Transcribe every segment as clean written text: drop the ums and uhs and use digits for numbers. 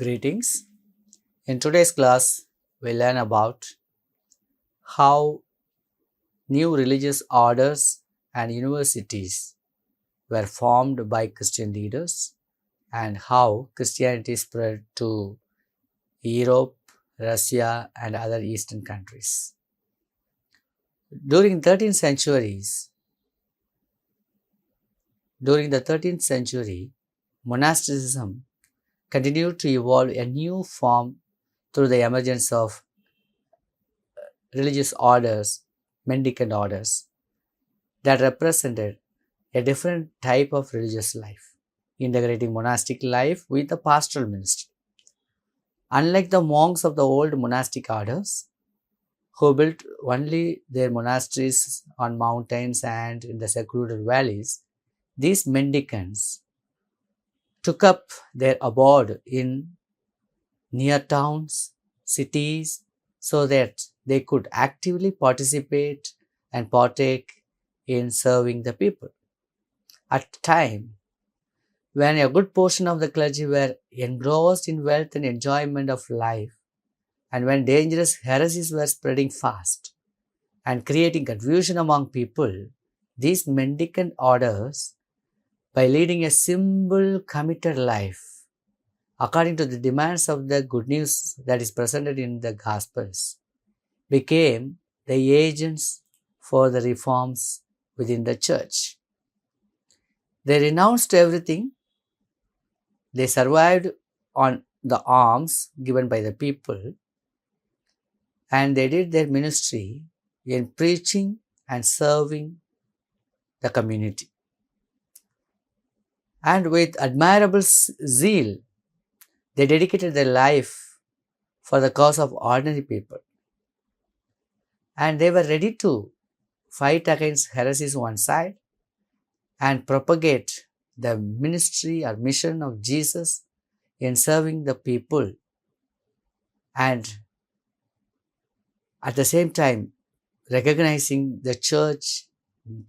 Greetings. In today's class, we learn about how new religious orders and universities were formed by Christian leaders and how Christianity spread to Europe, Russia, and other Eastern countries. During 13th centuries, during the 13th century, monasticism continued to evolve a new form through the emergence of religious orders, mendicant orders, that represented a different type of religious life, integrating monastic life with the pastoral ministry. Unlike the monks of the old monastic orders, who built only their monasteries on mountains and in the secluded valleys, these mendicants took up their abode in near towns, cities, so that they could actively participate and partake in serving the people. At a time when a good portion of the clergy were engrossed in wealth and enjoyment of life, and when dangerous heresies were spreading fast and creating confusion among people, these mendicant orders, by leading a simple, committed life, according to the demands of the good news that is presented in the Gospels, became the agents for the reforms within the church. They renounced everything. They survived on the alms given by the people, and they did their ministry in preaching and serving the community. And with admirable zeal, they dedicated their life for the cause of ordinary people. And they were ready to fight against heresies on one side and propagate the ministry or mission of Jesus in serving the people, and at the same time recognizing the church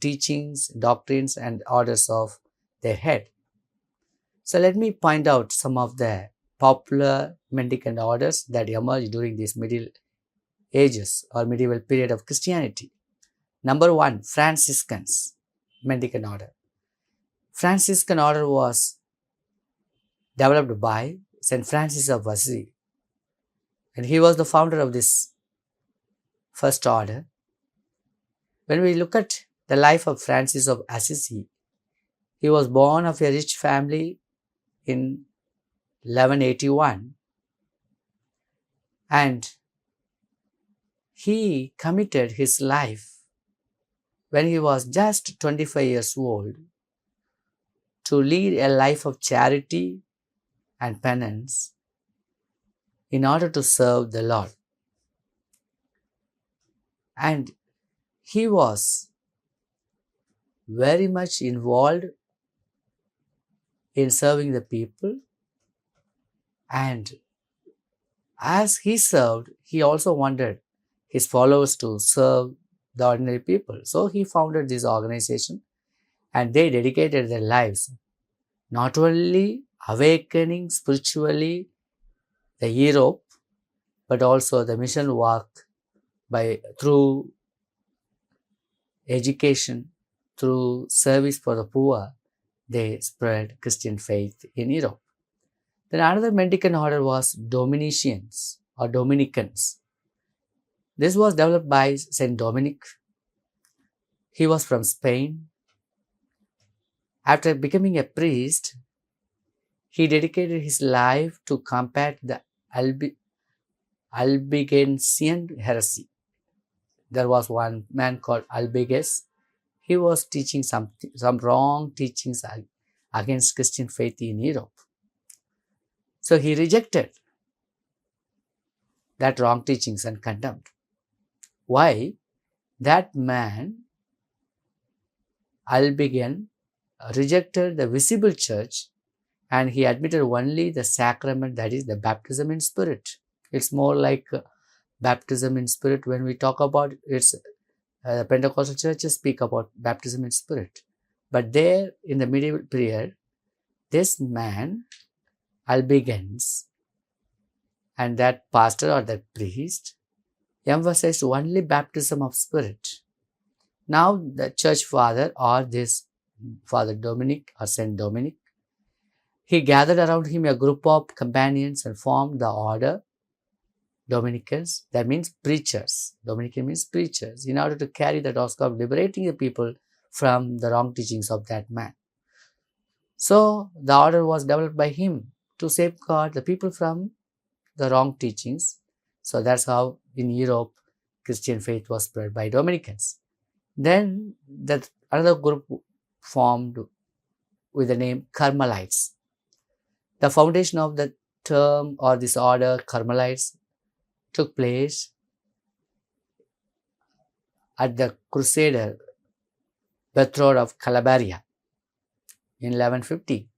teachings, doctrines, and orders of their head. So let me point out some of the popular mendicant orders that emerged during this Middle Ages or medieval period of Christianity. Number one, Franciscans mendicant order. Franciscan order was developed by St. Francis of Assisi, and he was the founder of this first order. When we look at the life of Francis of Assisi, he was born of a rich family in 1181, and he committed his life when he was just 25 years old to lead a life of charity and penance in order to serve the Lord. And he was very much involved in serving the people, and as he served, he also wanted his followers to serve the ordinary people. So he founded this organization, and they dedicated their lives not only awakening spiritually the Europe, but also the mission work through education, through service for the poor. They spread Christian faith in Europe. Then another mendicant order was Dominicians or Dominicans. This was developed by Saint Dominic. He was from Spain. After becoming a priest, he dedicated his life to combat the Albigensian heresy. There was one man called Albiges. He was teaching some wrong teachings against Christian faith in Europe. So he rejected that wrong teachings and condemned. Why? That man, Albigen, rejected the visible church, and he admitted only the sacrament, that is the baptism in spirit. It's more like baptism in spirit. When we talk about it's Pentecostal churches speak about baptism in spirit. But there in the medieval period, this man, Albigens, and that pastor or that priest emphasized only baptism of spirit. Now the church father or this Father Dominic or Saint Dominic, he gathered around him a group of companions and formed the order Dominicans. That means preachers. Dominican means preachers, in order to carry the task of liberating the people from the wrong teachings of that man. So the order was developed by him to safeguard the people from the wrong teachings. So that's how in Europe Christian faith was spread by Dominicans. Then that another group formed with the name Carmelites. The foundation of the term or this order Carmelites took place at the Crusader betrothal of Calabaria in 1150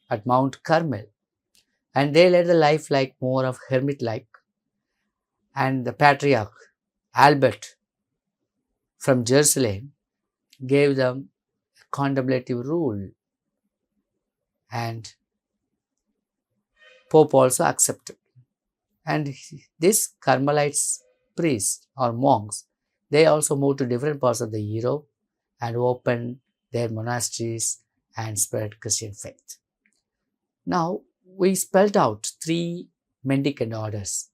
at Mount Carmel, and they led a life like more of hermit-like. And the patriarch Albert from Jerusalem gave them contemplative rule, and Pope also accepted. And these Carmelites priests or monks, they also moved to different parts of the Europe and opened their monasteries and spread Christian faith. Now we spelled out three mendicant orders: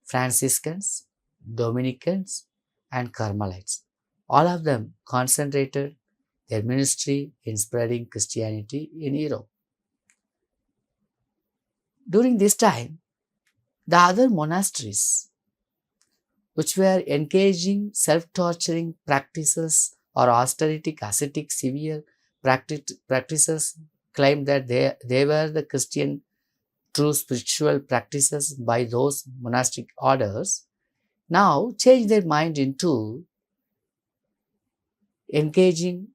Franciscans, Dominicans, and Carmelites. All of them concentrated their ministry in spreading Christianity in Europe. During this time, the other monasteries, which were engaging self-torturing practices or austeric, ascetic, severe practices, claimed that they were the Christian true spiritual practices by those monastic orders, now changed their mind into engaging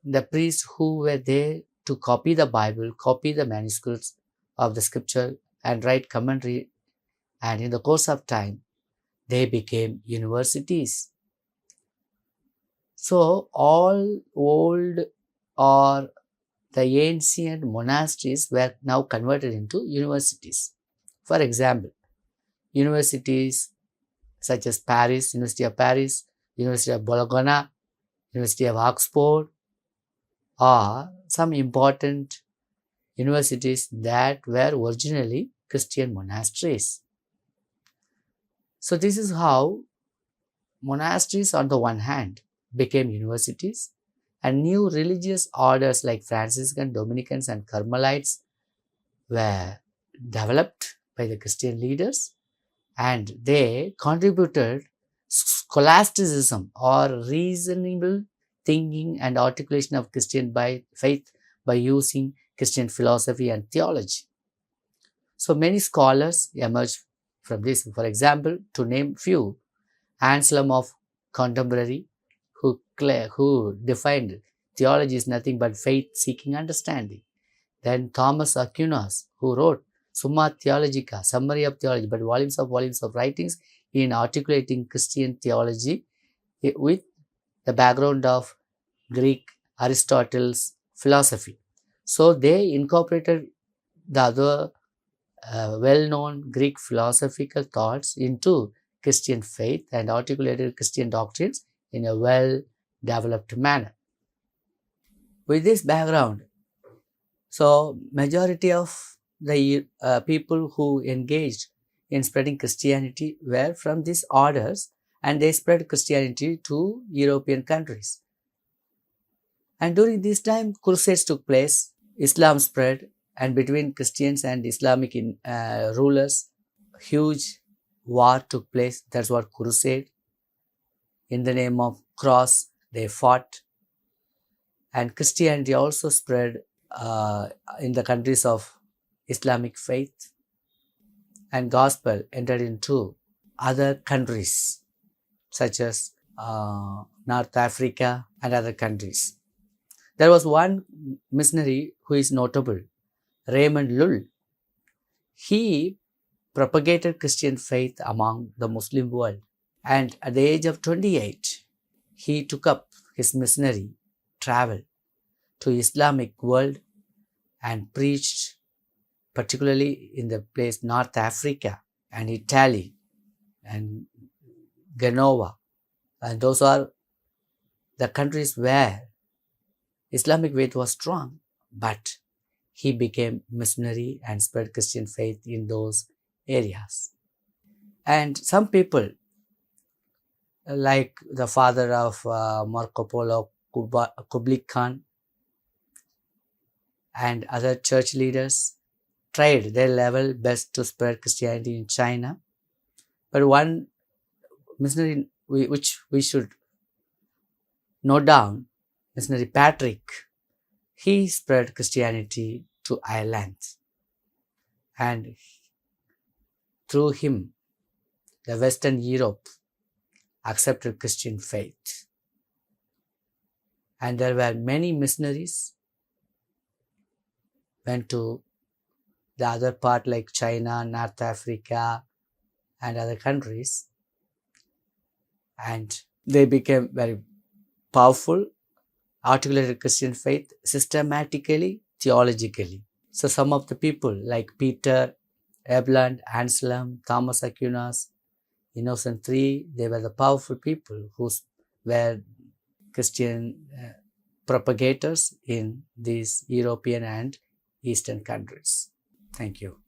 the priests who were there to copy the Bible, copy the manuscripts of the scripture and write commentary, and in the course of time they became universities. So all old or the ancient monasteries were now converted into universities. For example, universities such as Paris, University of Paris, University of Bologna, University of Oxford, are some important universities that were originally Christian monasteries. So this is how monasteries on the one hand became universities, and new religious orders like Franciscan, Dominicans, and Carmelites were developed by the Christian leaders, and they contributed scholasticism or reasonable thinking and articulation of Christian faith by using Christian philosophy and theology. So many scholars emerged from this. For example, to name few, Anselm of Contemporary, who defined theology is nothing but faith seeking understanding. Then Thomas Aquinas, who wrote Summa Theologica, summary of theology, but volumes of writings in articulating Christian theology with the background of Greek Aristotle's philosophy. So they incorporated the other well-known Greek philosophical thoughts into Christian faith and articulated Christian doctrines in a well-developed manner. With this background, so majority of the people who engaged in spreading Christianity were from these orders, and they spread Christianity to European countries. And during this time, crusades took place, Islam spread, and between Christians and Islamic rulers, huge war took place. That's what crusade. In the name of cross, they fought. And Christianity also spread in the countries of Islamic faith, and gospel entered into other countries such as North Africa and other countries. There was one missionary who is notable, Raymond Lull. He propagated Christian faith among the Muslim world, and at the age of 28, he took up his missionary travel to Islamic world and preached particularly in the place North Africa. and Italy and Genoa, and those are the countries where Islamic faith was strong. But he became missionary and spread Christian faith in those areas. And some people, like the father of Marco Polo, Kublai Khan, and other church leaders, tried their level best to spread Christianity in China. But one missionary which we should note down, missionary Patrick, he spread Christianity to Ireland, and through him, the Western Europe accepted Christian faith. And there were many missionaries went to the other part like China, North Africa, and other countries, and they became very powerful, articulated Christian faith systematically, theologically. So some of the people like Peter, Abelard, Anselm, Thomas Aquinas, Innocent III, they were the powerful people who were Christian propagators in these European and Eastern countries. Thank you.